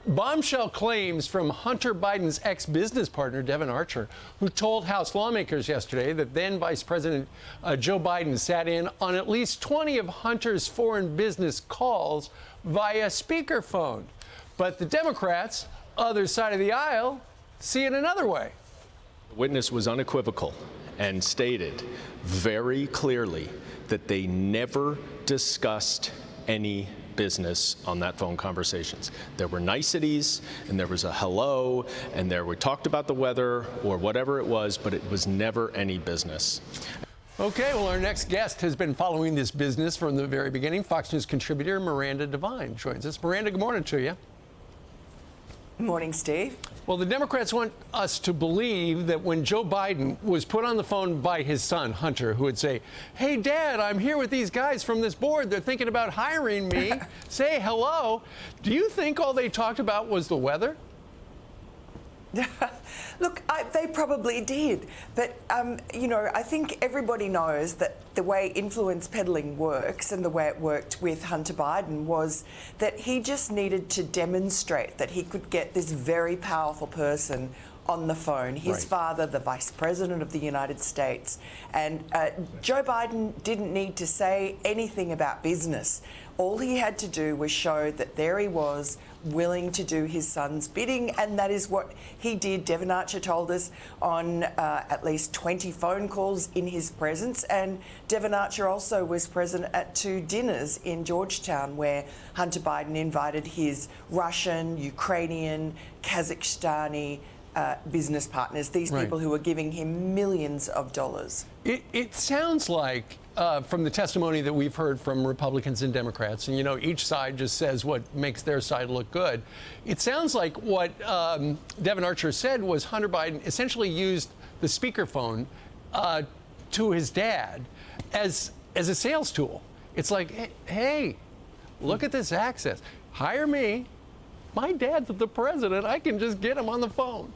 Bombshell claims from Hunter Biden's ex-business partner, Devon Archer, who told House lawmakers yesterday that then Vice President Joe Biden sat in on at least 20 of Hunter's foreign business calls via speakerphone. But the Democrats, other side of the aisle, see it another way. The witness was unequivocal and stated very clearly that they never discussed any business on that phone conversations. There were niceties, and there was a hello, and we talked about the weather or whatever it was, but it was never any business. Okay, well, our next guest has been following this business from the very beginning. Fox News contributor Miranda Devine joins us. Miranda, good morning to you. Good morning, Steve. Well, the Democrats want us to believe that when Joe Biden was put on the phone by his son, Hunter, who would say, "Hey, Dad, I'm here with these guys from this board. They're thinking about hiring me. Say hello." Do you think all they talked about was the weather? Look, they probably did. But, I think everybody knows that the way influence peddling works and the way it worked with Hunter Biden was that he just needed to demonstrate that he could get this very powerful person on the phone, his father, the Vice President of the United States. And Joe Biden didn't need to say anything about business. All he had to do was show that there he was, willing to do his son's bidding, and that is what he did. Devon Archer told us on at least 20 phone calls in his presence, and Devon Archer also was present at 2 dinners in Georgetown where Hunter Biden invited his Russian, Ukrainian, Kazakhstani business partners, these people who were giving him millions of dollars. It sounds like, from the testimony that we've heard from Republicans and Democrats, and, each side just says what makes their side look good. It sounds like what Devon Archer said was Hunter Biden essentially used the speakerphone to his dad as a sales tool. It's like, hey, look at this access. Hire me. My dad's the president. I can just get him on the phone.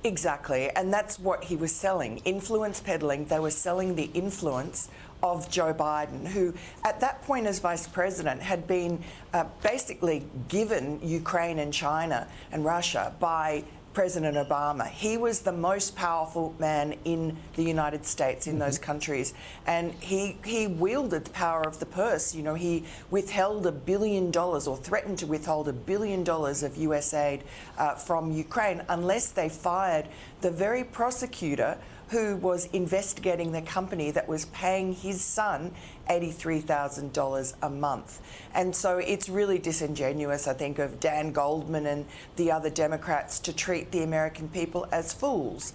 Exactly, and that's what he was selling, influence peddling. They were selling the influence of Joe Biden, who at that point as vice president had been basically given Ukraine and China and Russia by President Obama. He was the most powerful man in the United States, in those countries, and he wielded the power of the purse. He withheld $1 billion or threatened to withhold $1 billion of US aid from Ukraine unless they fired the very prosecutor who was investigating the company that was paying his son $83,000 a month. And so it's really disingenuous, I think, of Dan Goldman and the other Democrats to treat the American people as fools.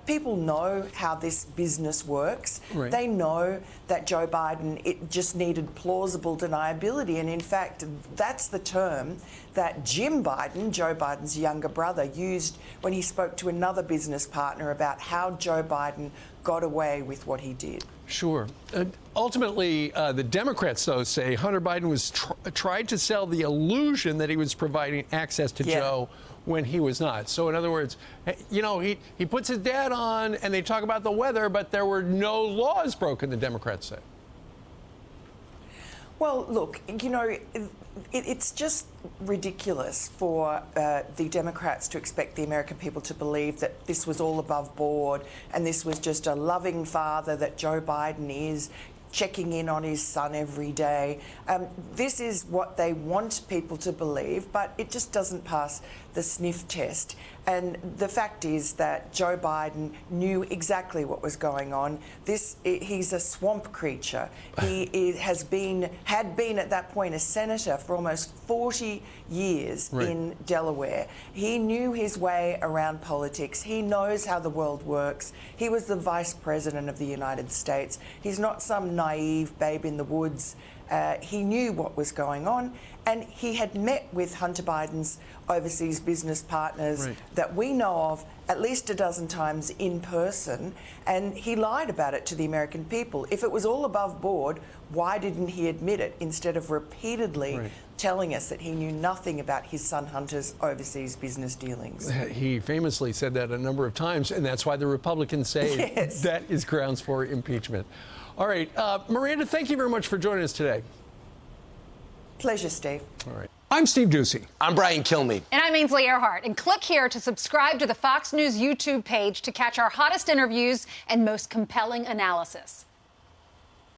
People know how this business works. Right. They know that Joe Biden, it just needed plausible deniability. And in fact, that's the term that Jim Biden, Joe Biden's younger brother, used when he spoke to another business partner about how Joe Biden got away with what he did. Sure. Ultimately, the Democrats, though, say Hunter Biden was tried to sell the illusion that he was providing access to Joe when he was not. So, in other words, he puts his dad on and they talk about the weather, but there were no laws broken, the Democrats say. Well, look, it's just ridiculous for the Democrats to expect the American people to believe that this was all above board and this was just a loving father that Joe Biden is, checking in on his son every day. This is what they want people to believe, but it just doesn't pass the sniff test. And the fact is that Joe Biden knew exactly what was going on. He's a swamp creature. He had been at that point a senator for almost 40 years in Delaware. He knew his way around politics. He knows how the world works. He was the vice president of the United States. He's not some naive babe in the woods. He knew what was going on, and he had met with Hunter Biden's overseas business partners that we know of at least a dozen times in person, and he lied about it to the American people. If it was all above board, why didn't he admit it instead of repeatedly telling us that he knew nothing about his son Hunter's overseas business dealings? He famously said that a number of times, and that's why the Republicans say that is grounds for impeachment. All right, Miranda, thank you very much for joining us today. Pleasure, Steve. All right. I'm Steve Doocy. I'm Brian Kilmeade. And I'm Ainsley Earhart. And click here to subscribe to the Fox News YouTube page to catch our hottest interviews and most compelling analysis.